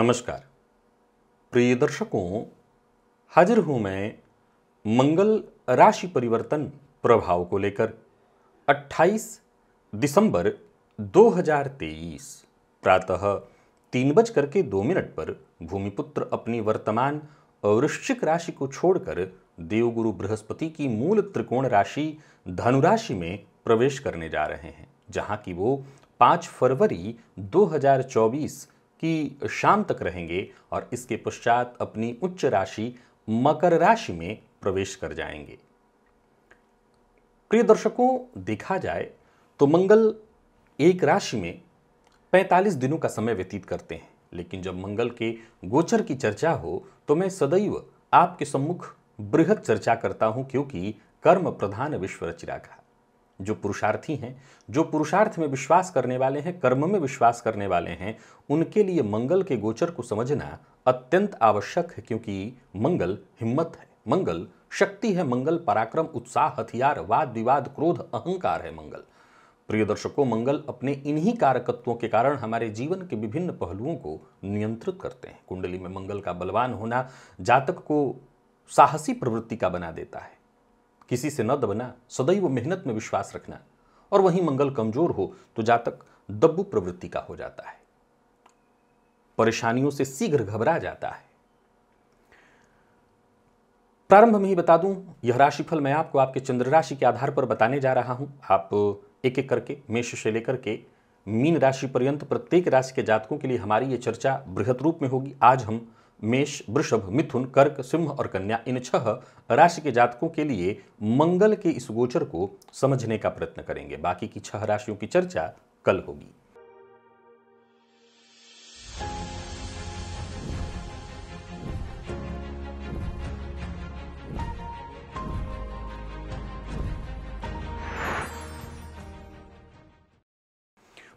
नमस्कार प्रिय दर्शकों, हाजिर हूं मैं मंगल राशि परिवर्तन प्रभाव को लेकर। 28 दिसंबर 2023 प्रातः 3:02 पर भूमिपुत्र अपनी वर्तमान वृश्चिक राशि को छोड़कर देवगुरु बृहस्पति की मूल त्रिकोण राशि धनु राशि में प्रवेश करने जा रहे हैं, जहां की वो 5 फरवरी 2024 की शाम तक रहेंगे और इसके पश्चात अपनी उच्च राशि मकर राशि में प्रवेश कर जाएंगे। प्रिय दर्शकों, देखा जाए तो मंगल एक राशि में 45 दिनों का समय व्यतीत करते हैं, लेकिन जब मंगल के गोचर की चर्चा हो तो मैं सदैव आपके सम्मुख बृहद चर्चा करता हूं, क्योंकि कर्म प्रधान विश्व रचि राखा। जो पुरुषार्थी हैं, जो पुरुषार्थ में विश्वास करने वाले हैं, कर्म में विश्वास करने वाले हैं, उनके लिए मंगल के गोचर को समझना अत्यंत आवश्यक है, क्योंकि मंगल हिम्मत है, मंगल शक्ति है, मंगल पराक्रम, उत्साह, हथियार, वाद विवाद, क्रोध, अहंकार है मंगल। प्रिय दर्शकों, मंगल अपने इन्हीं कारकत्वों के कारण हमारे जीवन के विभिन्न पहलुओं को नियंत्रित करते हैं। कुंडली में मंगल का बलवान होना जातक को साहसी प्रवृत्ति का बना देता है, किसी से न दबना, सदैव मेहनत में विश्वास रखना, और वहीं मंगल कमजोर हो तो जातक दब्बू प्रवृत्ति का हो जाता है, परेशानियों से शीघ्र घबरा जाता है। प्रारंभ में ही बता दूं, यह राशिफल मैं आपको आपके चंद्र राशि के आधार पर बताने जा रहा हूं। आप एक एक करके मेष से लेकर के मीन राशि पर्यंत प्रत्येक राशि के जातकों के लिए हमारी ये चर्चा बृहत रूप में होगी। आज हम मेष, वृषभ, मिथुन, कर्क, सिंह और कन्या, इन 6 राशि के जातकों के लिए मंगल के इस गोचर को समझने का प्रयत्न करेंगे। बाकी की 6 राशियों की चर्चा कल होगी।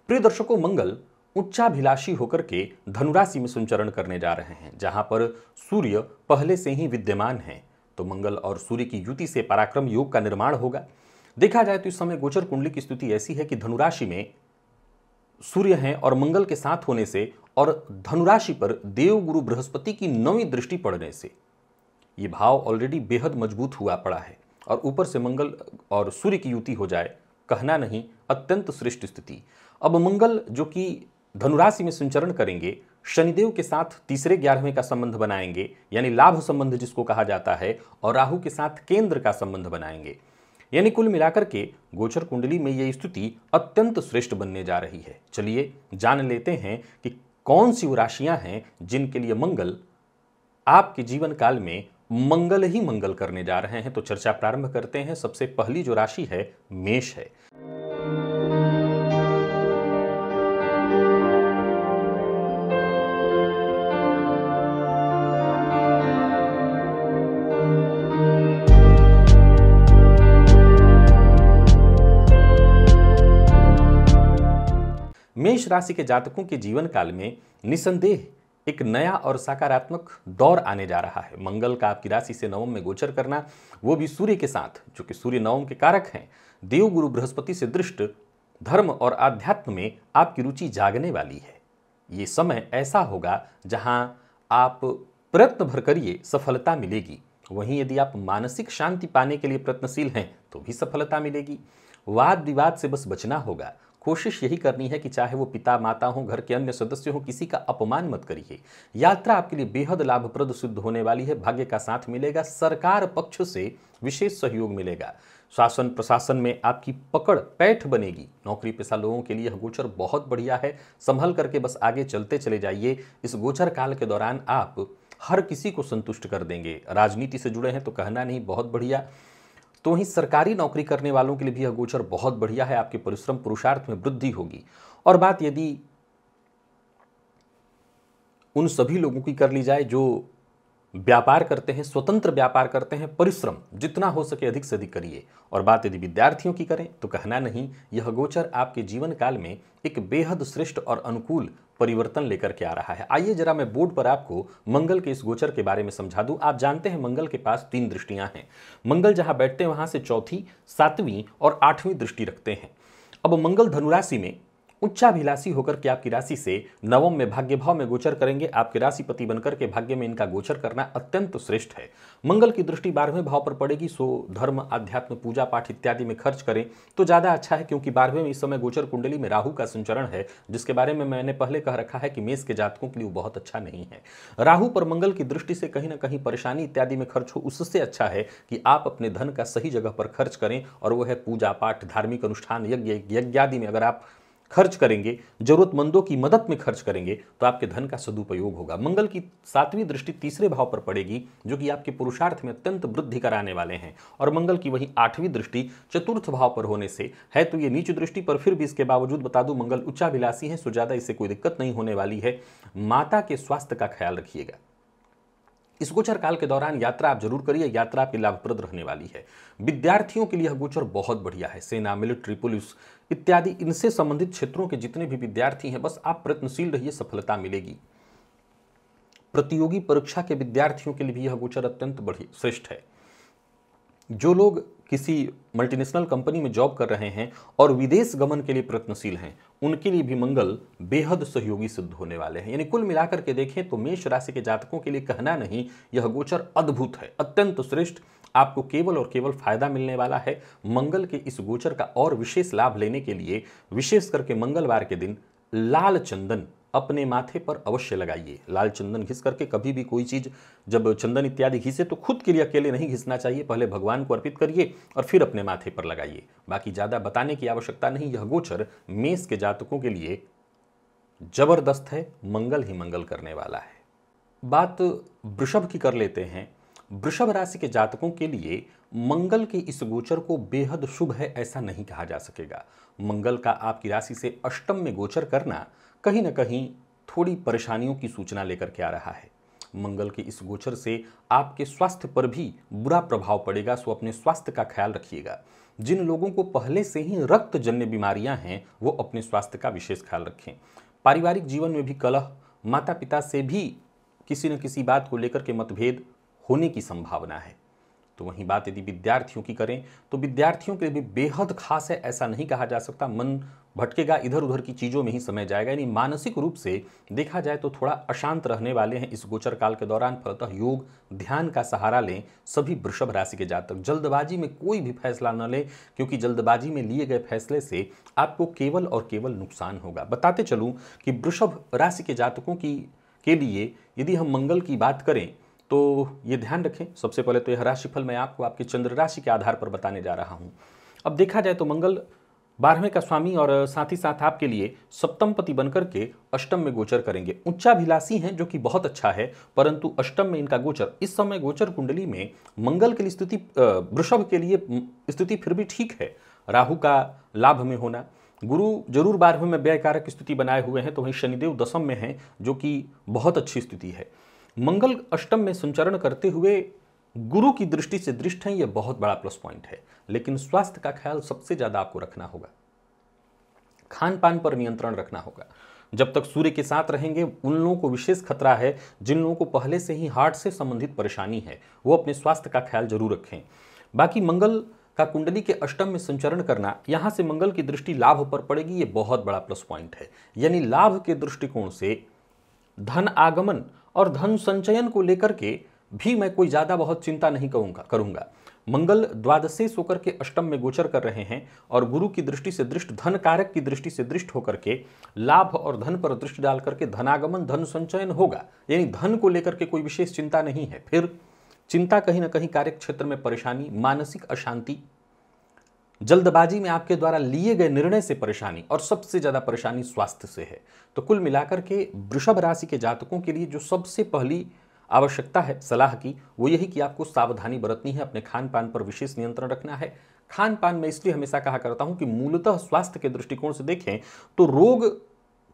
प्रिय दर्शकों, मंगल उच्चाभिलाषी होकर के धनुराशि में संचरण करने जा रहे हैं, जहां पर सूर्य पहले से ही विद्यमान है। तो मंगल और सूर्य की युति से पराक्रम योग का निर्माण होगा। देखा जाए तो इस समय गोचर कुंडली की स्थिति ऐसी है कि धनुराशि में सूर्य हैं और मंगल के साथ होने से और धनुराशि पर देवगुरु बृहस्पति की 9वीं दृष्टि पड़ने से ये भाव ऑलरेडी बेहद मजबूत हुआ पड़ा है, और ऊपर से मंगल और सूर्य की युति हो जाए, कहना नहीं, अत्यंत श्रेष्ठ स्थिति। अब मंगल जो कि धनुराशि में संचरण करेंगे, शनिदेव के साथ तीसरे 11वें का संबंध बनाएंगे, यानी लाभ संबंध जिसको कहा जाता है, और राहु के साथ केंद्र का संबंध बनाएंगे। यानी कुल मिलाकर के गोचर कुंडली में यह स्थिति अत्यंत श्रेष्ठ बनने जा रही है। चलिए जान लेते हैं कि कौन सी वो राशियां हैं जिनके लिए मंगल आपके जीवन काल में मंगल ही मंगल करने जा रहे हैं। तो चर्चा प्रारंभ करते हैं। सबसे पहली जो राशि है मेष है। मेष राशि के जातकों के जीवन काल में निसंदेह एक नया और सकारात्मक दौर आने जा रहा है। मंगल का आपकी राशि से नवम में गोचर करना, वो भी सूर्य के साथ, जो कि सूर्य नवम के कारक हैं, देवगुरु बृहस्पति से दृष्ट, धर्म और आध्यात्म में आपकी रुचि जागने वाली है। ये समय ऐसा होगा जहां आप प्रयत्न भर करिए, सफलता मिलेगी। वहीं यदि आप मानसिक शांति पाने के लिए प्रयत्नशील हैं तो भी सफलता मिलेगी। वाद विवाद से बस बचना होगा। कोशिश यही करनी है कि चाहे वो पिता माता हो, घर के अन्य सदस्य हो, किसी का अपमान मत करिए। यात्रा आपके लिए बेहद लाभप्रद सिद्ध होने वाली है। भाग्य का साथ मिलेगा। सरकार पक्ष से विशेष सहयोग मिलेगा। शासन प्रशासन में आपकी पकड़ पैठ बनेगी। नौकरी पेशा लोगों के लिए यह गोचर बहुत बढ़िया है। संभल करके बस आगे चलते चले जाइए। इस गोचर काल के दौरान आप हर किसी को संतुष्ट कर देंगे। राजनीति से जुड़े हैं तो कहना नहीं, बहुत बढ़िया। तो वहीं सरकारी नौकरी करने वालों के लिए भी यह गोचर बहुत बढ़िया है। आपके परिश्रम पुरुषार्थ में वृद्धि होगी। और बात यदि उन सभी लोगों की कर ली जाए जो व्यापार करते हैं, स्वतंत्र व्यापार करते हैं, परिश्रम जितना हो सके अधिक से अधिक करिए। और बात यदि विद्यार्थियों की करें तो कहना नहीं, यह गोचर आपके जीवन काल में एक बेहद श्रेष्ठ और अनुकूल परिवर्तन लेकर के आ रहा है। आइए जरा मैं बोर्ड पर आपको मंगल के इस गोचर के बारे में समझा दूं। आप जानते हैं मंगल के पास 3 दृष्टियां हैं। मंगल जहां बैठते हैं वहां से चौथी, 7वीं और 8वीं दृष्टि रखते हैं। अब मंगल धनुराशि में उच्चाभिलाषी होकर के आपकी राशि से नवम में भाग्य भाव में गोचर करेंगे। आपके राशिपति बनकर के भाग्य में इनका गोचर करना अत्यंत श्रेष्ठ है। मंगल की दृष्टि 12वें भाव पर पड़ेगी, सो धर्म, आध्यात्म, पूजा पाठ इत्यादि में खर्च करें तो ज़्यादा अच्छा है, क्योंकि 12वें में इस समय गोचर कुंडली में राहु का संचरण है, जिसके बारे में मैंने पहले कह रखा है कि मेष के जातकों के लिए बहुत अच्छा नहीं है। राहु पर मंगल की दृष्टि से कहीं ना कहीं परेशानी इत्यादि में खर्च हो, उससे अच्छा है कि आप अपने धन का सही जगह पर खर्च करें, और वो है पूजा पाठ, धार्मिक अनुष्ठान, यज्ञादि में अगर आप खर्च करेंगे, जरूरतमंदों की मदद में खर्च करेंगे तो आपके धन का सदुपयोग होगा। मंगल की 7वीं दृष्टि तीसरे भाव पर पड़ेगी, जो कि आपके पुरुषार्थ में अत्यंत वृद्धि कराने वाले हैं, और मंगल की वही 8वीं दृष्टि चतुर्थ भाव पर होने से है तो ये नीच दृष्टि, पर फिर भी इसके बावजूद बता दूं मंगल उच्चाभिलाषी है, सो ज्यादा इससे कोई दिक्कत नहीं होने वाली है। माता के स्वास्थ्य का ख्याल रखिएगा। इस गोचर काल के दौरान यात्रा आप जरूर करिए, यात्रा आपकी लाभप्रद रहने वाली है। विद्यार्थियों के लिए यह गोचर बहुत बढ़िया है। सेना, मिलिट्री, पुलिस इत्यादि इनसे संबंधित क्षेत्रों के जितने भी विद्यार्थी हैं, बस आप प्रयत्नशील रहिए, सफलता मिलेगी। प्रतियोगी परीक्षा के विद्यार्थियों के लिए भी यह गोचर अत्यंत बढ़िया श्रेष्ठ है। जो लोग किसी मल्टीनेशनल कंपनी में जॉब कर रहे हैं और विदेश गमन के लिए प्रयत्नशील हैं, उनके लिए भी मंगल बेहद सहयोगी सिद्ध होने वाले हैं। यानी कुल मिलाकर के देखें तो मेष राशि के जातकों के लिए कहना नहीं, यह गोचर अद्भुत है, अत्यंत श्रेष्ठ। आपको केवल और केवल फायदा मिलने वाला है। मंगल के इस गोचर का और विशेष लाभ लेने के लिए विशेष करके मंगलवार के दिन लाल चंदन अपने माथे पर अवश्य लगाइए। लाल चंदन घिस करके, कभी भी कोई चीज जब चंदन इत्यादि घिसे तो खुद के लिए अकेले नहीं घिसना चाहिए, पहले भगवान को अर्पित करिए और फिर अपने माथे पर लगाइए। बाकी ज्यादा बताने की आवश्यकता नहीं। यह गोचर मेष के जातकों के लिए जबरदस्त है, मंगल ही मंगल करने वाला है। बात वृषभ की कर लेते हैं। वृषभ राशि के जातकों के लिए मंगल के इस गोचर को बेहद शुभ है ऐसा नहीं कहा जा सकेगा। मंगल का आपकी राशि से अष्टम में गोचर करना कहीं ना कहीं थोड़ी परेशानियों की सूचना लेकर के आ रहा है। मंगल के इस गोचर से आपके स्वास्थ्य पर भी बुरा प्रभाव पड़ेगा, सो अपने स्वास्थ्य का ख्याल रखिएगा। जिन लोगों को पहले से ही रक्त जन्य बीमारियां हैं, वो अपने स्वास्थ्य का विशेष ख्याल रखें। पारिवारिक जीवन में भी कलह, माता पिता से भी किसी न किसी बात को लेकर के मतभेद होने की संभावना है। तो वहीं बात यदि विद्यार्थियों की करें तो विद्यार्थियों के लिए भी बेहद खास है ऐसा नहीं कहा जा सकता। मन भटकेगा, इधर उधर की चीज़ों में ही समय जाएगा, यानी मानसिक रूप से देखा जाए तो थोड़ा अशांत रहने वाले हैं इस गोचर काल के दौरान। फलतः योग ध्यान का सहारा लें सभी वृषभ राशि के जातक। जल्दबाजी में कोई भी फैसला न लें, क्योंकि जल्दबाजी में लिए गए फैसले से आपको केवल और केवल नुकसान होगा। बताते चलूँ कि वृषभ राशि के जातकों के लिए यदि हम मंगल की बात करें तो ये ध्यान रखें, सबसे पहले तो यह राशिफल मैं आपको आपके चंद्र राशि के आधार पर बताने जा रहा हूं। अब देखा जाए तो मंगल 12वें का स्वामी और साथ ही साथ आपके लिए सप्तम पति बनकर के अष्टम में गोचर करेंगे। उच्चाभिलाषी हैं, जो कि बहुत अच्छा है, परंतु अष्टम में इनका गोचर इस समय गोचर कुंडली में मंगल की स्थिति वृषभ के लिए स्थिति फिर भी ठीक है। राहु का लाभ में होना, गुरु जरूर 12वें में व्यय कारक स्थिति बनाए हुए हैं, तो वहीं शनिदेव दशम में है, जो कि बहुत अच्छी स्थिति है। मंगल अष्टम में संचरण करते हुए गुरु की दृष्टि से दृष्ट है, यह बहुत बड़ा प्लस पॉइंट है। लेकिन स्वास्थ्य का ख्याल सबसे ज्यादा आपको रखना होगा, खान पान पर नियंत्रण रखना होगा। जब तक सूर्य के साथ रहेंगे उन लोगों को विशेष खतरा है। जिन लोगों को पहले से ही हार्ट से संबंधित परेशानी है वो अपने स्वास्थ्य का ख्याल जरूर रखें। बाकी मंगल का कुंडली के अष्टम में संचरण करना, यहां से मंगल की दृष्टि लाभ पर पड़ेगी, ये बहुत बड़ा प्लस पॉइंट है। यानी लाभ के दृष्टिकोण से धन आगमन और धन संचयन को लेकर के भी मैं कोई ज्यादा बहुत चिंता नहीं करूंगा। मंगल द्वादशेष होकर के अष्टम में गोचर कर रहे हैं और गुरु की दृष्टि से दृष्ट, धन कारक की दृष्टि से दृष्ट होकर के लाभ और धन पर दृष्टि डाल करके धनागमन, धन संचयन होगा। यानी धन को लेकर के कोई विशेष चिंता नहीं है। फिर चिंता कहीं ना कहीं कार्य क्षेत्र में परेशानी, मानसिक अशांति, जल्दबाजी में आपके द्वारा लिए गए निर्णय से परेशानी, और सबसे ज्यादा परेशानी स्वास्थ्य से है। तो कुल मिलाकर के वृषभ राशि के जातकों के लिए जो सबसे पहली आवश्यकता है सलाह की, वो यही कि आपको सावधानी बरतनी है, अपने खान पान पर विशेष नियंत्रण रखना है। खान पान में इसलिए हमेशा कहा करता हूं कि मूलतः स्वास्थ्य के दृष्टिकोण से देखें तो रोग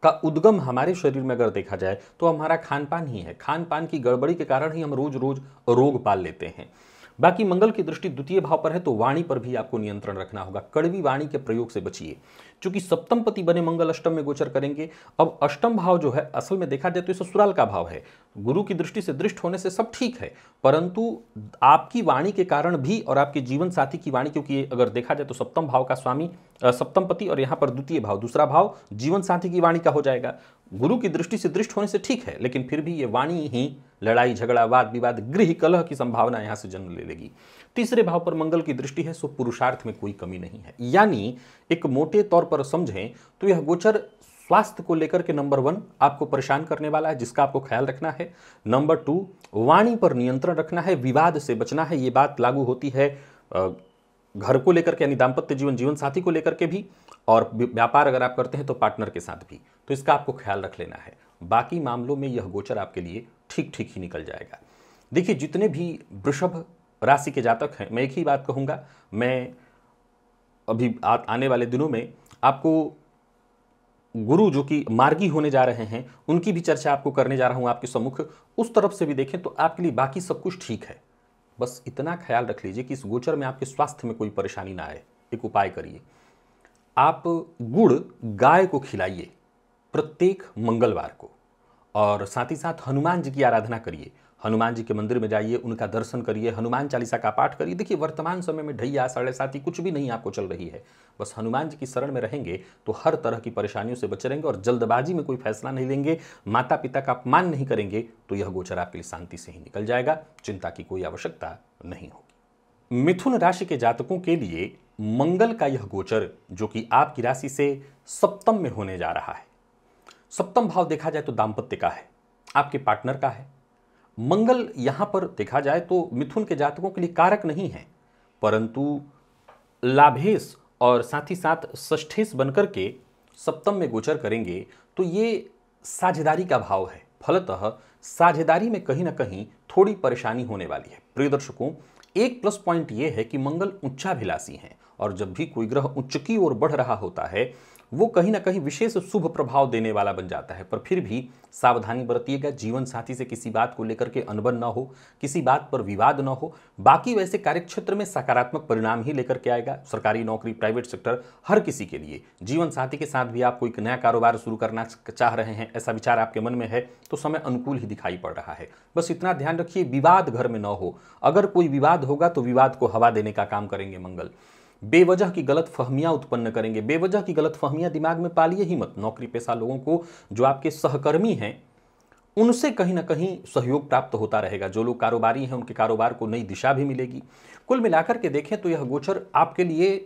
का उद्गम हमारे शरीर में अगर देखा जाए तो हमारा खान पान ही है। खान पान की गड़बड़ी के कारण ही हम रोज रोज रोग पाल लेते हैं। बाकी मंगल की दृष्टि द्वितीय भाव पर है, तो वाणी पर भी आपको नियंत्रण रखना होगा। कड़वी वाणी के प्रयोग से बचिए, क्योंकि सप्तम पति बने मंगल अष्टम में गोचर करेंगे। अब अष्टम भाव जो है असल में देखा जाए तो ससुराल का भाव है, गुरु की दृष्टि से दृष्ट होने से सब ठीक है, परंतु आपकी वाणी के कारण भी और आपके जीवन साथी की वाणी, क्योंकि अगर देखा जाए तो सप्तम भाव का स्वामी सप्तम पति और यहाँ पर द्वितीय भाव, दूसरा भाव जीवन साथी की वाणी का हो जाएगा। गुरु की दृष्टि से दृष्ट होने से ठीक है, लेकिन फिर भी ये वाणी ही लड़ाई झगड़ा वाद विवाद गृह कलह की संभावना यहाँ से जन्म ले लेगी। तीसरे भाव पर मंगल की दृष्टि है, सो पुरुषार्थ में कोई कमी नहीं है। यानी एक मोटे तौर पर समझें तो यह गोचर स्वास्थ्य को लेकर के नंबर 1 आपको परेशान करने वाला है, जिसका आपको ख्याल रखना है। नंबर 2 वाणी पर नियंत्रण रखना है, विवाद से बचना है। ये बात लागू होती है घर को लेकर के, यानी दाम्पत्य जीवन, जीवन साथी को लेकर के भी, और व्यापार अगर आप करते हैं तो पार्टनर के साथ भी, तो इसका आपको ख्याल रख लेना है। बाकी मामलों में यह गोचर आपके लिए ठीक ठीक ही निकल जाएगा। देखिए, जितने भी वृषभ राशि के जातक हैं, मैं एक ही बात कहूँगा, मैं अभी आने वाले दिनों में आपको गुरु जो कि मार्गी होने जा रहे हैं उनकी भी चर्चा आपको करने जा रहा हूं आपके सम्मुख। उस तरफ से भी देखें तो आपके लिए बाकी सब कुछ ठीक है। बस इतना ख्याल रख लीजिए कि इस गोचर में आपके स्वास्थ्य में कोई परेशानी ना आए। एक उपाय करिए, आप गुड़ गाय को खिलाइए प्रत्येक मंगलवार को, और साथ ही साथ हनुमान जी की आराधना करिए। हनुमान जी के मंदिर में जाइए, उनका दर्शन करिए, हनुमान चालीसा का पाठ करिए। देखिए, वर्तमान समय में ढैया साढ़े साथी कुछ भी नहीं आपको चल रही है। बस हनुमान जी की शरण में रहेंगे तो हर तरह की परेशानियों से बचे रहेंगे, और जल्दबाजी में कोई फैसला नहीं लेंगे, माता पिता का अपमान नहीं करेंगे, तो यह गोचर आपके लिए शांति से ही निकल जाएगा। चिंता की कोई आवश्यकता नहीं होगी। मिथुन राशि के जातकों के लिए मंगल का यह गोचर, जो कि आपकी राशि से सप्तम में होने जा रहा है। सप्तम भाव देखा जाए तो दाम्पत्य का है, आपके पार्टनर का है। मंगल यहां पर देखा जाए तो मिथुन के जातकों के लिए कारक नहीं है, परंतु लाभेश और साथ ही साथ षष्ठेश बनकर के सप्तम में गोचर करेंगे, तो ये साझेदारी का भाव है। फलतः साझेदारी में कहीं ना कहीं थोड़ी परेशानी होने वाली है। प्रिय दर्शकों, एक प्लस पॉइंट यह है कि मंगल उच्चाभिलाषी हैं, और जब भी कोई ग्रह उच्च की ओर बढ़ रहा होता है वो कहीं ना कहीं विशेष शुभ प्रभाव देने वाला बन जाता है। पर फिर भी सावधानी बरतिएगा, जीवन साथी से किसी बात को लेकर के अनबन ना हो, किसी बात पर विवाद ना हो। बाकी वैसे कार्यक्षेत्र में सकारात्मक परिणाम ही लेकर के आएगा। सरकारी नौकरी, प्राइवेट सेक्टर, हर किसी के लिए। जीवन साथी के साथ भी आप कोई नया कारोबार शुरू करना चाह रहे हैं, ऐसा विचार आपके मन में है, तो समय अनुकूल ही दिखाई पड़ रहा है। बस इतना ध्यान रखिए, विवाद घर में न हो। अगर कोई विवाद होगा तो विवाद को हवा देने का काम करेंगे मंगल। बेवजह की गलत फहमियां उत्पन्न करेंगे। बेवजह की गलत फहमियां दिमाग में पालिए ही मत। नौकरी पेशा लोगों को, जो आपके सहकर्मी हैं, उनसे कहीं ना कहीं सहयोग प्राप्त होता रहेगा। जो लोग कारोबारी हैं उनके कारोबार को नई दिशा भी मिलेगी। कुल मिलाकर के देखें तो यह गोचर आपके लिए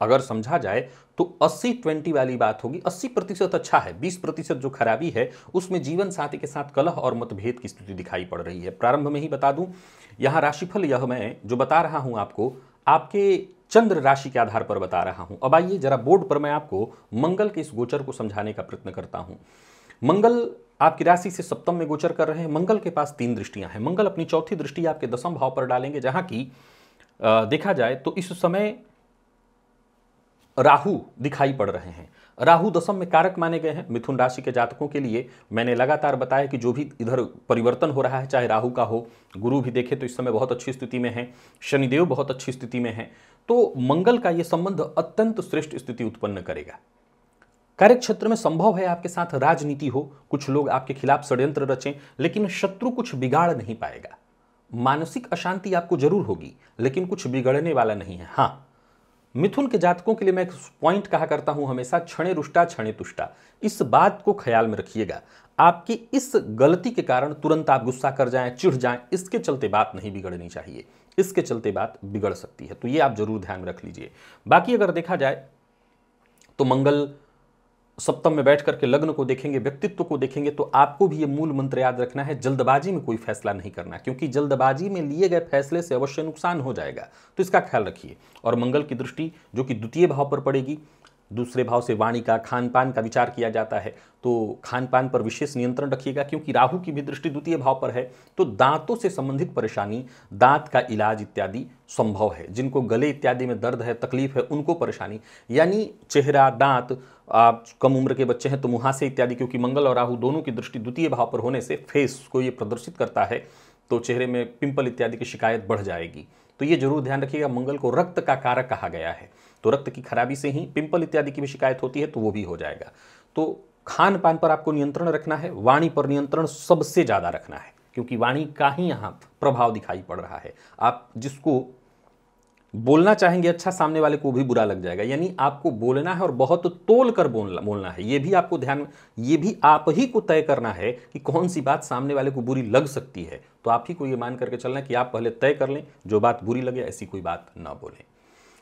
अगर समझा जाए तो 80-20 वाली बात होगी। 80% अच्छा है, 20% जो खराबी है उसमें जीवन साथी के साथ कलह और मतभेद की स्थिति दिखाई पड़ रही है। प्रारंभ में ही बता दूं, यहां राशिफल यह मैं जो बता रहा हूं आपको, आपके चंद्र राशि के आधार पर बता रहा हूं। अब आइए जरा बोर्ड पर मैं आपको मंगल के इस गोचर को समझाने का प्रयत्न करता हूं। मंगल आपकी राशि से सप्तम में गोचर कर रहे हैं। मंगल के पास 3 दृष्टियां हैं। मंगल अपनी चौथी दृष्टि आपके दसम भाव पर डालेंगे, जहां की देखा जाए तो इस समय राहु दिखाई पड़ रहे हैं। राहु दशम में कारक माने गए हैं। मिथुन राशि के जातकों के लिए मैंने लगातार बताया कि जो भी इधर परिवर्तन हो रहा है, चाहे राहु का हो, गुरु भी देखे तो इस समय बहुत अच्छी स्थिति में है, शनिदेव बहुत अच्छी स्थिति में है, तो मंगल का यह संबंध अत्यंत श्रेष्ठ स्थिति उत्पन्न करेगा। कार्य क्षेत्र में संभव है आपके साथ राजनीति हो, कुछ लोग आपके खिलाफ षड्यंत्र रचें, लेकिन शत्रु कुछ बिगाड़ नहीं पाएगा। मानसिक अशांति आपको जरूर होगी, लेकिन कुछ बिगड़ने वाला नहीं है। हाँ, मिथुन के जातकों के लिए मैं एक पॉइंट कहा करता हूं हमेशा, क्षणे रुष्टा क्षणे तुष्टा। इस बात को ख्याल में रखिएगा। आपकी इस गलती के कारण तुरंत आप गुस्सा कर जाएं, चिढ़ जाएं, इसके चलते बात नहीं बिगड़नी चाहिए। इसके चलते बात बिगड़ सकती है, तो ये आप जरूर ध्यान में रख लीजिए। बाकी अगर देखा जाए तो मंगल सप्तम में बैठ करके लग्न को देखेंगे, व्यक्तित्व को देखेंगे, तो आपको भी ये मूल मंत्र याद रखना है, जल्दबाजी में कोई फैसला नहीं करना, क्योंकि जल्दबाजी में लिए गए फैसले से अवश्य नुकसान हो जाएगा। तो इसका ख्याल रखिए। और मंगल की दृष्टि जो कि द्वितीय भाव पर पड़ेगी, दूसरे भाव से वाणी का, खान पान का विचार किया जाता है, तो खान पान पर विशेष नियंत्रण रखिएगा, क्योंकि राहु की भी दृष्टि द्वितीय भाव पर है। तो दांतों से संबंधित परेशानी, दांत का इलाज इत्यादि संभव है। जिनको गले इत्यादि में दर्द है, तकलीफ है, उनको परेशानी, यानी चेहरा, दांत, आप कम उम्र के बच्चे हैं तो मुहासे इत्यादि, क्योंकि मंगल और राहु दोनों की दृष्टि द्वितीय भाव पर होने से फेस को ये प्रदर्शित करता है, तो चेहरे में पिंपल इत्यादि की शिकायत बढ़ जाएगी। तो ये जरूर ध्यान रखिएगा। मंगल को रक्त का कारक कहा गया है, तो रक्त की खराबी से ही पिंपल इत्यादि की भी शिकायत होती है, तो वो भी हो जाएगा। तो खान पान पर आपको नियंत्रण रखना है, वाणी पर नियंत्रण सबसे ज़्यादा रखना है, क्योंकि वाणी का ही यहाँ प्रभाव दिखाई पड़ रहा है। आप जिसको बोलना चाहेंगे अच्छा, सामने वाले को भी बुरा लग जाएगा। यानी आपको बोलना है और बहुत तोल कर बोलना है। ये भी आपको ये भी आप ही को तय करना है कि कौन सी बात सामने वाले को बुरी लग सकती है। तो आप ही को ये मान करके चलना है कि आप पहले तय कर लें, जो बात बुरी लगे ऐसी कोई बात ना बोलें।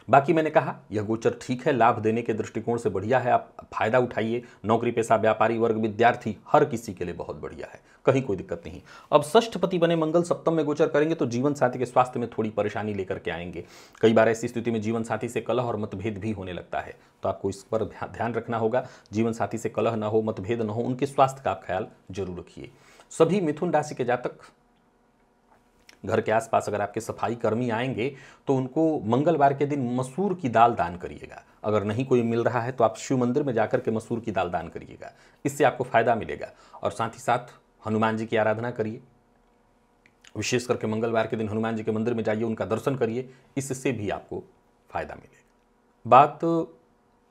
बाकी मैंने कहा यह गोचर ठीक है, लाभ देने के दृष्टिकोण से बढ़िया है, आप फायदा उठाइए। नौकरी पेशा, व्यापारी वर्ग, विद्यार्थी, हर किसी के लिए बहुत बढ़िया है, कहीं कोई दिक्कत नहीं। अब षष्ठपति बने मंगल सप्तम में गोचर करेंगे तो जीवन साथी के स्वास्थ्य में थोड़ी परेशानी लेकर के आएंगे। कई बार ऐसी स्थिति में जीवन साथी से कलह और मतभेद भी होने लगता है, तो आपको इस पर ध्यान रखना होगा। जीवन साथी से कलह ना हो, मतभेद ना हो, उनके स्वास्थ्य का आप ख्याल जरूर रखिए। सभी मिथुन राशि के जातक घर के आसपास अगर आपके सफाई कर्मी आएंगे तो उनको मंगलवार के दिन मसूर की दाल दान करिएगा। अगर नहीं कोई मिल रहा है तो आप शिव मंदिर में जाकर के मसूर की दाल दान करिएगा, इससे आपको फायदा मिलेगा। और साथ ही साथ हनुमान जी की आराधना करिए, विशेष करके मंगलवार के दिन हनुमान जी के मंदिर में जाइए, उनका दर्शन करिए, इससे भी आपको फायदा मिलेगा। बात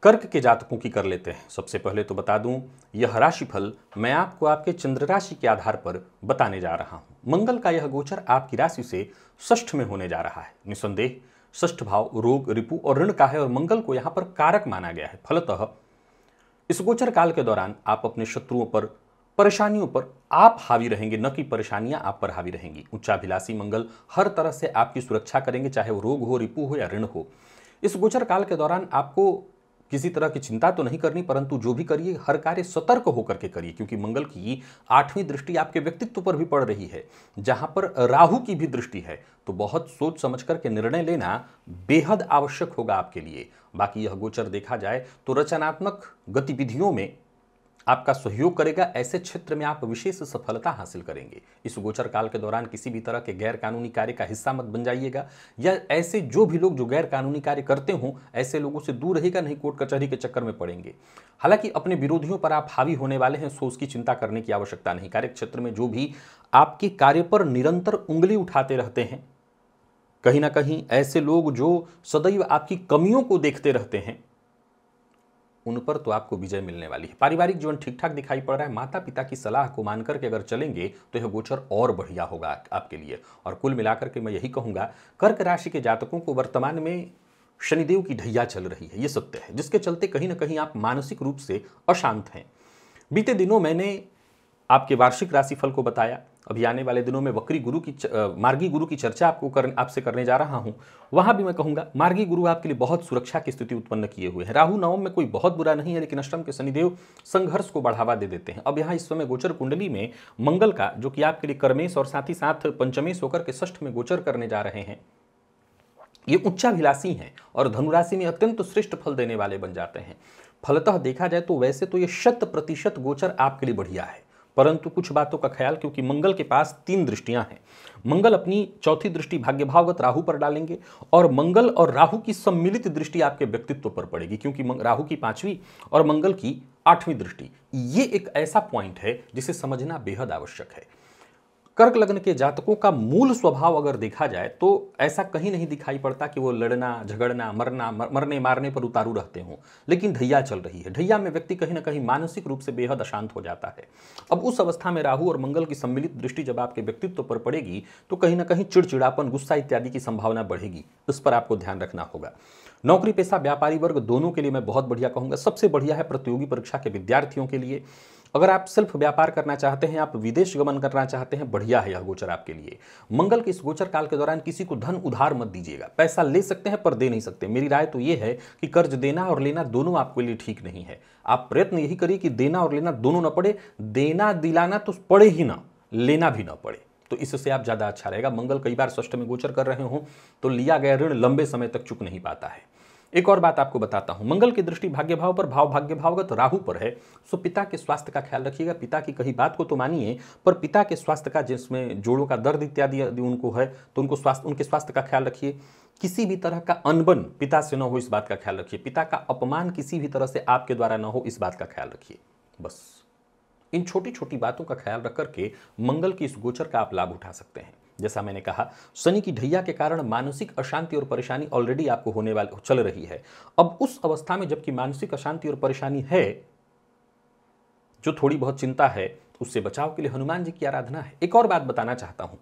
कर्क के जातकों की कर लेते हैं। सबसे पहले तो बता दूं, यह राशिफल मैं आपको आपके चंद्र राशि के आधार पर बताने जा रहा हूं। मंगल का यह गोचर आपकी राशि से षष्ठ में होने जा रहा है। निसंदेह षष्ठ भाव रोग, रिपु और ऋण का है और मंगल को यहां पर कारक माना गया है। फलतः इस गोचर काल के दौरान आप अपने शत्रुओं पर, परेशानियों पर आप हावी रहेंगे, न कि परेशानियां आप पर हावी रहेंगी। उच्चाभिलाषी मंगल हर तरह से आपकी सुरक्षा करेंगे, चाहे वो रोग हो, रिपु हो या ऋण हो। इस गोचर काल के दौरान आपको किसी तरह की चिंता तो नहीं करनी, परंतु जो भी करिए हर कार्य सतर्क होकर के करिए, क्योंकि मंगल की 8वीं दृष्टि आपके व्यक्तित्व पर भी पड़ रही है, जहां पर राहु की भी दृष्टि है। तो बहुत सोच समझ करके निर्णय लेना बेहद आवश्यक होगा आपके लिए। बाकी यह गोचर देखा जाए तो रचनात्मक गतिविधियों में आपका सहयोग करेगा। ऐसे क्षेत्र में आप विशेष सफलता हासिल करेंगे। इस गोचर काल के दौरान किसी भी तरह के गैर कानूनी कार्य का हिस्सा मत बन जाइएगा, या ऐसे जो भी लोग जो गैर कानूनी कार्य करते हों ऐसे लोगों से दूर रहिएगा, नहीं कोर्ट कचहरी के चक्कर में पड़ेंगे। हालांकि अपने विरोधियों पर आप हावी होने वाले हैं, सो उसकी चिंता करने की आवश्यकता नहीं। कार्य क्षेत्र में जो भी आपके कार्य पर निरंतर उंगली उठाते रहते हैं, कहीं ना कहीं ऐसे लोग जो सदैव आपकी कमियों को देखते रहते हैं, उन पर तो आपको विजय मिलने वाली है। पारिवारिक जीवन ठीक ठाक दिखाई पड़ रहा है। माता पिता की सलाह को मानकर के अगर चलेंगे तो यह गोचर और बढ़िया होगा आपके लिए। और कुल मिलाकर के मैं यही कहूंगा, कर्क राशि के जातकों को वर्तमान में शनिदेव की ढैया चल रही है, ये सत्य है, जिसके चलते कहीं ना कहीं आप मानसिक रूप से अशांत हैं। बीते दिनों मैंने आपके वार्षिक राशिफल को बताया। अभी आने वाले दिनों में मार्गी गुरु की चर्चा आपसे करने जा रहा हूं। वहां भी मैं कहूंगा मार्गी गुरु आपके लिए बहुत सुरक्षा की स्थिति उत्पन्न किए हुए हैं। राहु नवम में कोई बहुत बुरा नहीं है, लेकिन अष्टम के शनिदेव संघर्ष को बढ़ावा दे देते हैं। अब यहाँ इस समय गोचर कुंडली में मंगल का, जो कि आपके लिए कर्मेश और साथ ही साथ पंचमेश होकर के षष्ठ में गोचर करने जा रहे हैं, ये उच्चाभिलाषी हैं और धनुराशि में अत्यंत श्रेष्ठ फल देने वाले बन जाते हैं। फलतः देखा जाए तो वैसे तो ये 100% गोचर आपके लिए बढ़िया है, परंतु कुछ बातों का ख्याल, क्योंकि मंगल के पास 3 दृष्टियां हैं। मंगल अपनी चौथी दृष्टि भाग्यभावगत राहु पर डालेंगे और मंगल और राहु की सम्मिलित दृष्टि आपके व्यक्तित्व पर पड़ेगी, क्योंकि राहु की 5वीं और मंगल की 8वीं दृष्टि। ये एक ऐसा पॉइंट है जिसे समझना बेहद आवश्यक है। कर्क लग्न के जातकों का मूल स्वभाव अगर देखा जाए तो ऐसा कहीं नहीं दिखाई पड़ता कि वो लड़ना, झगड़ना, मरने मारने पर उतारू रहते हों, लेकिन ढैया चल रही है। ढैया में व्यक्ति कहीं ना कहीं मानसिक रूप से बेहद अशांत हो जाता है। अब उस अवस्था में राहु और मंगल की सम्मिलित दृष्टि जब आपके व्यक्तित्व पर पड़ेगी तो कहीं ना कहीं चिड़चिड़ापन, गुस्सा इत्यादि की संभावना बढ़ेगी। इस पर आपको ध्यान रखना होगा। नौकरी पेशा, व्यापारी वर्ग दोनों के लिए मैं बहुत बढ़िया कहूंगा। सबसे बढ़िया है प्रतियोगी परीक्षा के विद्यार्थियों के लिए। अगर आप सिर्फ व्यापार करना चाहते हैं, आप विदेश गमन करना चाहते हैं, बढ़िया है यह गोचर आपके लिए। मंगल के इस गोचर काल के दौरान किसी को धन उधार मत दीजिएगा। पैसा ले सकते हैं पर दे नहीं सकते। मेरी राय तो यह है कि कर्ज देना और लेना दोनों आपके लिए ठीक नहीं है। आप प्रयत्न यही करिए कि देना और लेना दोनों न पड़े, देना दिलाना तो पड़े ही ना, लेना भी ना पड़े, तो इससे आप ज्यादा अच्छा रहेगा। मंगल कई बार षष्ठ में गोचर कर रहे हो तो लिया गया ऋण लंबे समय तक चुक नहीं पाता है। एक और बात आपको बताता हूं, मंगल की दृष्टि भाग्य भाव पर, भाग्य भावगत राहु पर है, सो पिता के स्वास्थ्य का ख्याल रखिएगा। पिता की कही बात को तो मानिए, पर पिता के स्वास्थ्य का, जिसमें जोड़ों का दर्द इत्यादि यदि उनको है तो उनके स्वास्थ्य का ख्याल रखिए। किसी भी तरह का अनबन पिता से न हो, इस बात का ख्याल रखिए। पिता का अपमान किसी भी तरह से आपके द्वारा न हो, इस बात का ख्याल रखिए। बस इन छोटी छोटी बातों का ख्याल रख करके मंगल की इस गोचर का आप लाभ उठा सकते हैं। जैसा मैंने कहा, शनि की ढैया के कारण मानसिक अशांति और परेशानी ऑलरेडी आपको होने वाली चल रही है। अब उस अवस्था में जबकि मानसिक अशांति और परेशानी है, जो थोड़ी बहुत चिंता है उससे बचाव के लिए हनुमान जी की आराधना है। एक और बात बताना चाहता हूं,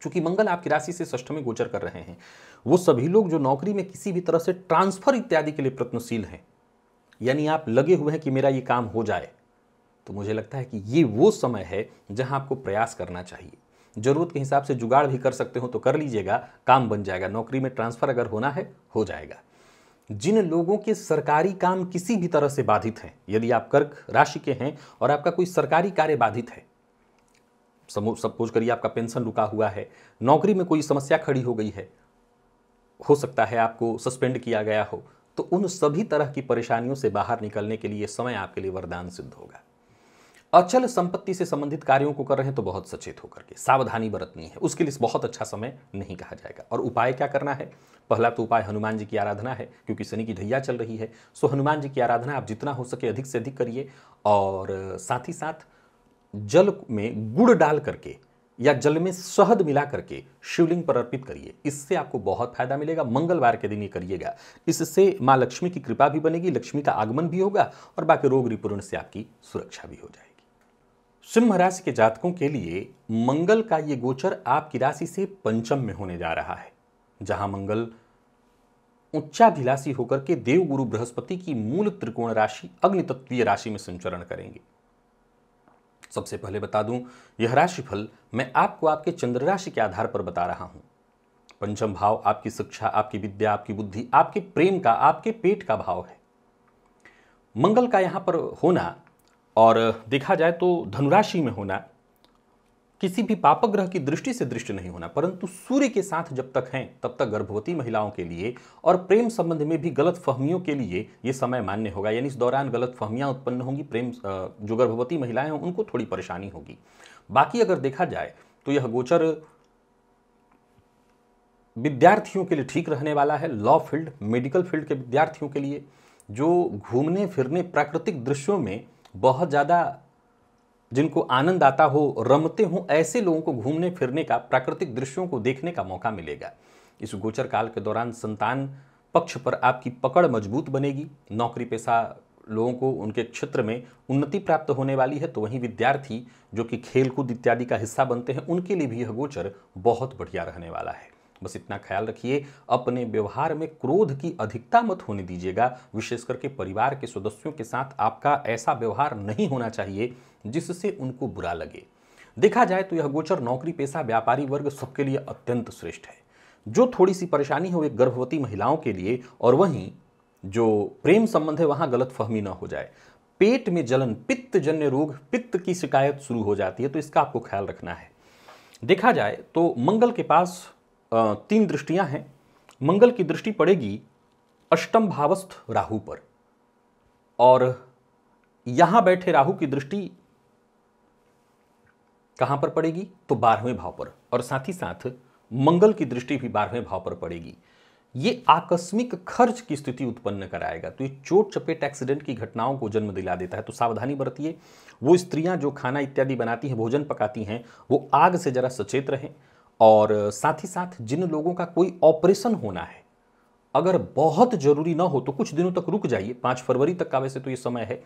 चूंकि मंगल आपकी राशि से षष्ठ में गोचर कर रहे हैं, वो सभी लोग जो नौकरी में किसी भी तरह से ट्रांसफर इत्यादि के लिए प्रयत्नशील हैं, यानी आप लगे हुए हैं कि मेरा ये काम हो जाए, तो मुझे लगता है कि ये वो समय है जहां आपको प्रयास करना चाहिए। जरूरत के हिसाब से जुगाड़ भी कर सकते हो तो कर लीजिएगा, काम बन जाएगा। नौकरी में ट्रांसफर अगर होना है हो जाएगा। जिन लोगों के सरकारी काम किसी भी तरह से बाधित हैं, यदि आप कर्क राशि के हैं और आपका कोई सरकारी कार्य बाधित है, सपोज करिए आपका पेंशन रुका हुआ है, नौकरी में कोई समस्या खड़ी हो गई है, हो सकता है आपको सस्पेंड किया गया हो, तो उन सभी तरह की परेशानियों से बाहर निकलने के लिए समय आपके लिए वरदान सिद्ध होगा। अचल संपत्ति से संबंधित कार्यों को कर रहे हैं तो बहुत सचेत होकर के सावधानी बरतनी है, उसके लिए बहुत अच्छा समय नहीं कहा जाएगा। और उपाय क्या करना है? पहला तो उपाय हनुमान जी की आराधना है, क्योंकि शनि की ढैया चल रही है। सो हनुमान जी की आराधना आप जितना हो सके अधिक से अधिक करिए, और साथ ही साथ जल में गुड़ डाल करके या जल में शहद मिला करके शिवलिंग पर अर्पित करिए, इससे आपको बहुत फायदा मिलेगा। मंगलवार के दिन ये करिएगा, इससे माँ लक्ष्मी की कृपा भी बनेगी, लक्ष्मी का आगमन भी होगा और बाकी रोग रिपुरण से आपकी सुरक्षा भी हो जाएगी। सिंह राशि के जातकों के लिए मंगल का ये गोचर आपकी राशि से पंचम में होने जा रहा है, जहां मंगल उच्चाभिलाषी होकर के देवगुरु बृहस्पति की मूल त्रिकोण राशि अग्नि तत्वीय राशि में संचरण करेंगे। सबसे पहले बता दूं, यह राशिफल मैं आपको आपके चंद्र राशि के आधार पर बता रहा हूं। पंचम भाव आपकी शिक्षा, आपकी विद्या, आपकी बुद्धि, आपके प्रेम का, आपके पेट का भाव है। मंगल का यहां पर होना और देखा जाए तो धनुराशि में होना, किसी भी पापक ग्रह की दृष्टि से दृष्टि नहीं होना, परंतु सूर्य के साथ जब तक हैं तब तक गर्भवती महिलाओं के लिए और प्रेम संबंध में भी गलत फहमियों के लिए यह समय मान्य होगा। यानी इस दौरान गलत फहमियां उत्पन्न होंगी, प्रेम जो गर्भवती महिलाएं हैं उनको थोड़ी परेशानी होगी। बाकी अगर देखा जाए तो यह गोचर विद्यार्थियों के लिए ठीक रहने वाला है। लॉ फील्ड, मेडिकल फील्ड के विद्यार्थियों के लिए, जो घूमने फिरने प्राकृतिक दृश्यों में बहुत ज़्यादा जिनको आनंद आता हो, रमते हों, ऐसे लोगों को घूमने फिरने का, प्राकृतिक दृश्यों को देखने का मौका मिलेगा। इस गोचर काल के दौरान संतान पक्ष पर आपकी पकड़ मजबूत बनेगी। नौकरी पेशा लोगों को उनके क्षेत्र में उन्नति प्राप्त होने वाली है, तो वहीं विद्यार्थी जो कि खेलकूद इत्यादि का हिस्सा बनते हैं उनके लिए भी यह गोचर बहुत बढ़िया रहने वाला है। बस इतना ख्याल रखिए, अपने व्यवहार में क्रोध की अधिकता मत होने दीजिएगा। विशेष करके परिवार के सदस्यों के साथ आपका ऐसा व्यवहार नहीं होना चाहिए जिससे उनको बुरा लगे। देखा जाए तो यह गोचर नौकरी पेशा, व्यापारी वर्ग सबके लिए अत्यंत श्रेष्ठ है। जो थोड़ी सी परेशानी हो एक गर्भवती महिलाओं के लिए, और वहीं जो प्रेम संबंध है वहां गलत फहमी ना हो जाए। पेट में जलन, पित्त जन्य रोग, पित्त की शिकायत शुरू हो जाती है, तो इसका आपको ख्याल रखना है। देखा जाए तो मंगल के पास 3 दृष्टियां हैं। मंगल की दृष्टि पड़ेगी अष्टम भावस्थ राहु पर, और यहां बैठे राहु की दृष्टि कहां पर पड़ेगी तो 12वें भाव पर, और साथ ही साथ मंगल की दृष्टि भी 12वें भाव पर पड़ेगी। ये आकस्मिक खर्च की स्थिति उत्पन्न कराएगा, तो ये चोट चपेट एक्सीडेंट की घटनाओं को जन्म दिला देता है। तो सावधानी बरतिए। वो स्त्रियां जो खाना इत्यादि बनाती हैं, भोजन पकाती हैं, वो आग से जरा सचेत रहें। और साथ ही साथ जिन लोगों का कोई ऑपरेशन होना है, अगर बहुत जरूरी ना हो तो कुछ दिनों तक रुक जाइए। 5 फरवरी तक का वैसे तो ये समय है,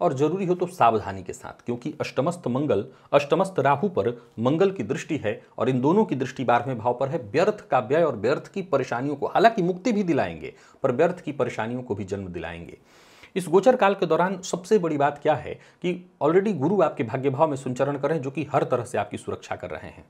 और जरूरी हो तो सावधानी के साथ, क्योंकि अष्टमस्त राहु पर मंगल की दृष्टि है, और इन दोनों की दृष्टि 12वें भाव पर है। व्यर्थ का व्यय और व्यर्थ की परेशानियों को हालांकि मुक्ति भी दिलाएंगे, पर व्यर्थ की परेशानियों को भी जन्म दिलाएंगे। इस गोचर काल के दौरान सबसे बड़ी बात क्या है कि ऑलरेडी गुरु आपके भाग्य भाव में संचरण कर रहे हैं, जो कि हर तरह से आपकी सुरक्षा कर रहे हैं।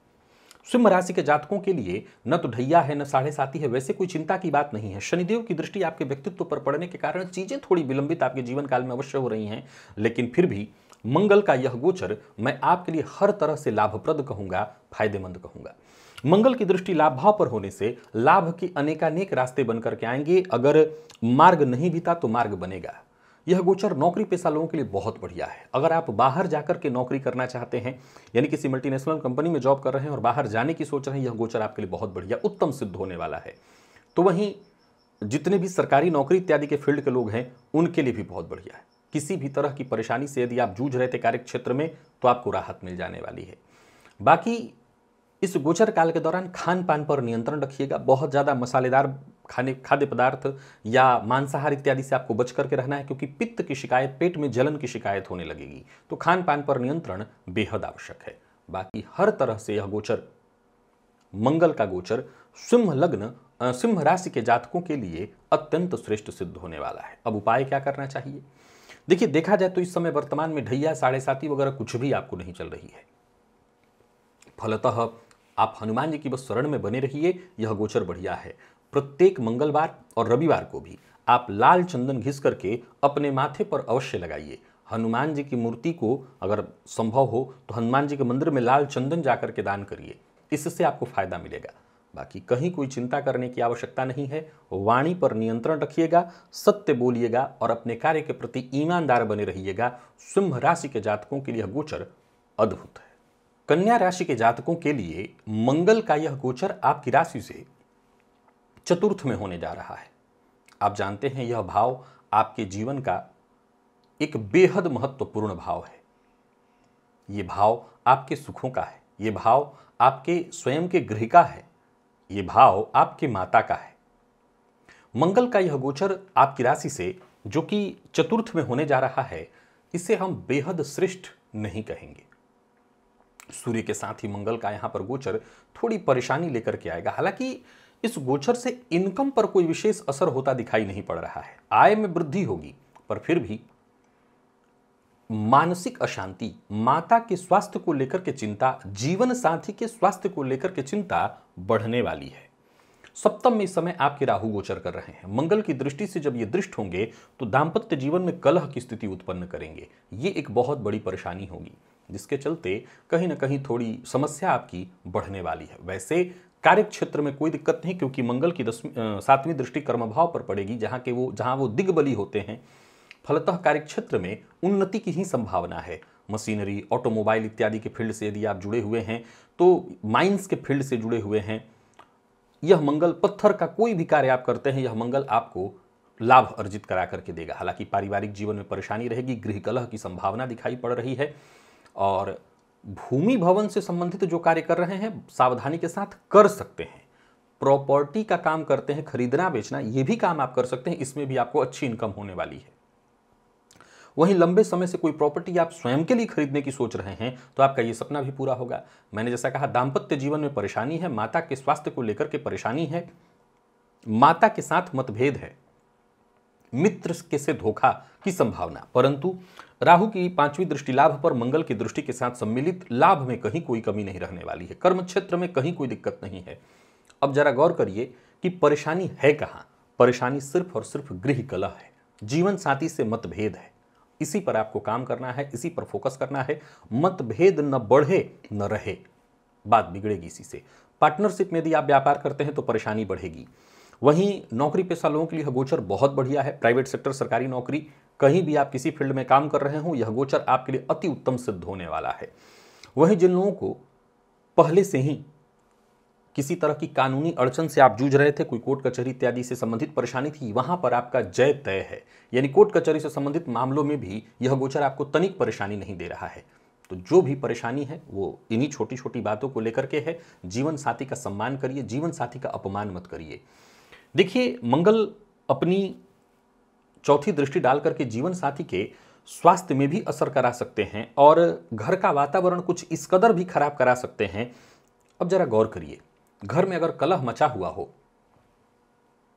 सिंह राशि के जातकों के लिए न तो ढैया है न साढ़े साती है, वैसे कोई चिंता की बात नहीं है। शनिदेव की दृष्टि आपके व्यक्तित्व पर पड़ने के कारण चीजें थोड़ी विलंबित आपके जीवन काल में अवश्य हो रही हैं, लेकिन फिर भी मंगल का यह गोचर मैं आपके लिए हर तरह से लाभप्रद कहूंगा, फायदेमंद कहूंगा। मंगल की दृष्टि लाभ भाव पर होने से लाभ के अनेकानेक रास्ते बनकर के आएंगे। अगर मार्ग नहीं भी था तो मार्ग बनेगा। यह गोचर नौकरी पेशा लोगों के लिए बहुत बढ़िया है। अगर आप बाहर जाकर के नौकरी करना चाहते हैं, यानी किसी मल्टीनेशनल कंपनी में जॉब कर रहे हैं और बाहर जाने की सोच रहे हैं, यह गोचर आपके लिए बहुत बढ़िया उत्तम सिद्ध होने वाला है। तो वहीं जितने भी सरकारी नौकरी इत्यादि के फील्ड के लोग हैं उनके लिए भी बहुत बढ़िया है। किसी भी तरह की परेशानी से यदि आप जूझ रहे थे कार्य क्षेत्र में, तो आपको राहत मिल जाने वाली है। बाकी इस गोचर काल के दौरान खान पान पर नियंत्रण रखिएगा। बहुत ज़्यादा मसालेदार खाद्य पदार्थ या मांसाहार इत्यादि से आपको बच करके रहना है, क्योंकि पित्त की शिकायत, पेट में जलन की शिकायत होने लगेगी। तो खान पान पर नियंत्रण बेहद आवश्यक है। बाकी हर तरह से यह गोचर, मंगल का गोचर सिंह राशि के जातकों के लिए अत्यंत श्रेष्ठ सिद्ध होने वाला है। अब उपाय क्या करना चाहिए? देखिए, देखा जाए तो इस समय वर्तमान में ढैया, साढ़े साती वगैरह कुछ भी आपको नहीं चल रही है। फलतः आप हनुमान जी की बस शरण में बने रहिए, यह गोचर बढ़िया है। प्रत्येक मंगलवार और रविवार को भी आप लाल चंदन घिस करके अपने माथे पर अवश्य लगाइए। हनुमान जी की मूर्ति को अगर संभव हो तो हनुमान जी के मंदिर में लाल चंदन जाकर के दान करिए, इससे आपको फायदा मिलेगा। बाकी कहीं कोई चिंता करने की आवश्यकता नहीं है। वाणी पर नियंत्रण रखिएगा, सत्य बोलिएगा और अपने कार्य के प्रति ईमानदार बने रहिएगा। सिंह राशि के जातकों के लिए यह गोचर अद्भुत है। कन्या राशि के जातकों के लिए मंगल का यह गोचर आपकी राशि से चतुर्थ में होने जा रहा है। आप जानते हैं यह भाव आपके जीवन का एक बेहद महत्वपूर्ण भाव है। ये भाव आपके सुखों का है, ये भाव आपके स्वयं के गृह का है, ये भाव आपके माता का है। मंगल का यह गोचर आपकी राशि से जो कि चतुर्थ में होने जा रहा है, इसे हम बेहद श्रेष्ठ नहीं कहेंगे। सूर्य के साथ ही मंगल का यहां पर गोचर थोड़ी परेशानी लेकर के आएगा। हालांकि इस गोचर से इनकम पर कोई विशेष असर होता दिखाई नहीं पड़ रहा है। आय में वृद्धि होगी, पर फिर भी मानसिक अशांति, माता के स्वास्थ्य को लेकर के चिंता, जीवन साथी के स्वास्थ्य को लेकर के चिंता बढ़ने वाली है। सप्तम में इस समय आपके राहु गोचर कर रहे हैं। मंगल की दृष्टि से जब ये दृष्ट होंगे तो दांपत्य जीवन में कलह की स्थिति उत्पन्न करेंगे। ये एक बहुत बड़ी परेशानी होगी, जिसके चलते कहीं ना कहीं थोड़ी समस्या आपकी बढ़ने वाली है। वैसे कार्य क्षेत्र में कोई दिक्कत नहीं, क्योंकि मंगल की सातवीं दृष्टि कर्म भाव पर पड़ेगी, जहां वो दिग्बली होते हैं। फलतः कार्य क्षेत्र में उन्नति की ही संभावना है। मशीनरी, ऑटोमोबाइल इत्यादि के फील्ड से यदि आप जुड़े हुए हैं, तो माइंस के फील्ड से जुड़े हुए हैं, यह मंगल, पत्थर का कोई भी कार्य आप करते हैं, यह मंगल आपको लाभ अर्जित करा करके देगा। हालांकि पारिवारिक जीवन में परेशानी रहेगी, गृह कलह की संभावना दिखाई पड़ रही है। और भूमि भवन से संबंधित जो कार्य कर रहे हैं, सावधानी के साथ कर सकते हैं। प्रॉपर्टी का काम करते हैं, खरीदना बेचना, ये भी काम आप कर सकते हैं, इसमें भी आपको अच्छी इनकम होने वाली है। वहीं लंबे समय से कोई प्रॉपर्टी आप स्वयं के लिए खरीदने की सोच रहे हैं, तो आपका ये सपना भी पूरा होगा। मैंने जैसा कहा, दांपत्य जीवन में परेशानी है, माता के स्वास्थ्य को लेकर के परेशानी है, माता के साथ मतभेद है, मित्र के से धोखा की संभावना। परंतु राहु की पांचवी दृष्टि लाभ पर मंगल की दृष्टि के साथ सम्मिलित लाभ में कहीं कोई कमी नहीं रहने वाली है। कर्म क्षेत्र में कहीं कोई दिक्कत नहीं है। अब जरा गौर करिए कि परेशानी है कहां। परेशानी सिर्फ और सिर्फ गृह कलह है, जीवन साथी से मतभेद है। इसी पर आपको काम करना है, इसी पर फोकस करना है। मतभेद न बढ़े न रहे, बात बिगड़ेगी इसी से। पार्टनरशिप में यदि आप व्यापार करते हैं तो परेशानी बढ़ेगी। वहीं नौकरी पेशा लोगों के लिए यह गोचर बहुत बढ़िया है। प्राइवेट सेक्टर, सरकारी नौकरी, कहीं भी आप किसी फील्ड में काम कर रहे हो, यह गोचर आपके लिए अति उत्तम सिद्ध होने वाला है। वहीं जिन लोगों को पहले से ही किसी तरह की कानूनी अड़चन से आप जूझ रहे थे, कोई कोर्ट कचहरी इत्यादि से संबंधित परेशानी थी, वहां पर आपका जय तय है। यानी कोर्ट कचहरी से संबंधित मामलों में भी यह गोचर आपको तनिक परेशानी नहीं दे रहा है। तो जो भी परेशानी है वो इन्हीं छोटी छोटी बातों को लेकर के है। जीवन साथी का सम्मान करिए, जीवन साथी का अपमान मत करिए। देखिए, मंगल अपनी चौथी दृष्टि डाल करके जीवन साथी के स्वास्थ्य में भी असर करा सकते हैं और घर का वातावरण कुछ इस कदर भी खराब करा सकते हैं। अब जरा गौर करिए, घर में अगर कलह मचा हुआ हो,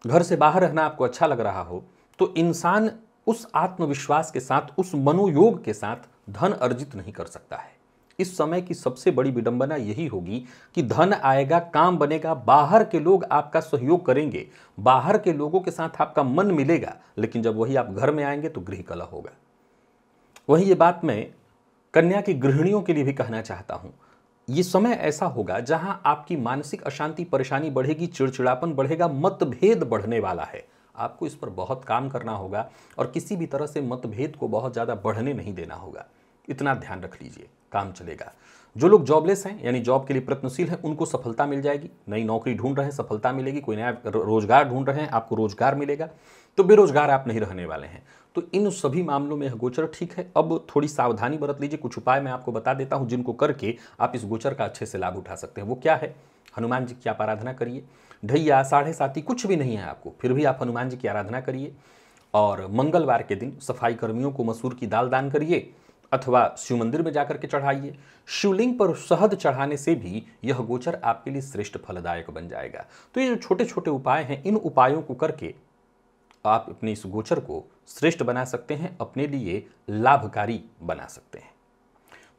घर से बाहर रहना आपको अच्छा लग रहा हो, तो इंसान उस आत्मविश्वास के साथ, उस मनोयोग के साथ धन अर्जित नहीं कर सकता है। इस समय की सबसे बड़ी विडंबना यही होगी कि धन आएगा, काम बनेगा, बाहर के लोग आपका सहयोग करेंगे, बाहर के लोगों के साथ आपका मन मिलेगा, लेकिन जब वही आप घर में आएंगे तो गृह कलह होगा। वही ये बात मैं कन्या की गृहिणियों के लिए भी कहना चाहता हूं। ये समय ऐसा होगा जहां आपकी मानसिक अशांति, परेशानी बढ़ेगी, चिड़चिड़ापन बढ़ेगा, मतभेद बढ़ने वाला है। आपको इस पर बहुत काम करना होगा और किसी भी तरह से मतभेद को बहुत ज़्यादा बढ़ने नहीं देना होगा। इतना ध्यान रख लीजिए, काम चलेगा। जो लोग जॉबलेस हैं, यानी जॉब के लिए प्रयत्नशील हैं, उनको सफलता मिल जाएगी। नई नौकरी ढूंढ रहे हैं, सफलता मिलेगी। कोई नया रोजगार ढूंढ रहे हैं, आपको रोजगार मिलेगा। तो बेरोजगार आप नहीं रहने वाले हैं। तो इन सभी मामलों में यह गोचर ठीक है। अब थोड़ी सावधानी बरत लीजिए। कुछ उपाय मैं आपको बता देता हूं जिनको करके आप इस गोचर का अच्छे से लाभ उठा सकते हैं। वो क्या है? हनुमान जी की आप आराधना करिए। ढैया, साढ़े साती कुछ भी नहीं है आपको, फिर भी आप हनुमान जी की आराधना करिए। और मंगलवार के दिन सफाई कर्मियों को मसूर की दाल दान करिए अथवा शिव मंदिर में जाकर के चढ़ाइए। शिवलिंग पर शहद चढ़ाने से भी यह गोचर आपके लिए श्रेष्ठ फलदायक बन जाएगा। तो ये जो छोटे छोटे उपाय हैं, इन उपायों को करके आप अपने इस गोचर को श्रेष्ठ बना सकते हैं, अपने लिए लाभकारी बना सकते हैं।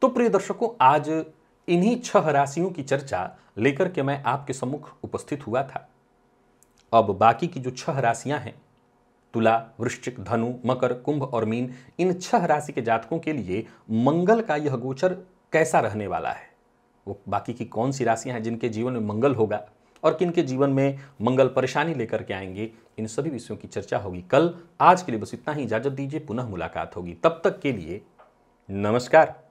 तो प्रिय दर्शकों, आज इन्हीं 6 राशियों की चर्चा लेकर के मैं आपके सम्मुख उपस्थित हुआ था। अब बाकी की जो 6 राशियां हैं, तुला, वृश्चिक, धनु, मकर, कुंभ और मीन, इन 6 राशि के जातकों के लिए मंगल का यह गोचर कैसा रहने वाला है, वो बाकी की कौन सी राशियां हैं जिनके जीवन में मंगल होगा और किनके जीवन में मंगल परेशानी लेकर के आएंगे, इन सभी विषयों की चर्चा होगी कल। आज के लिए बस इतना ही, इजाजत दीजिए, पुनः मुलाकात होगी। तब तक के लिए नमस्कार।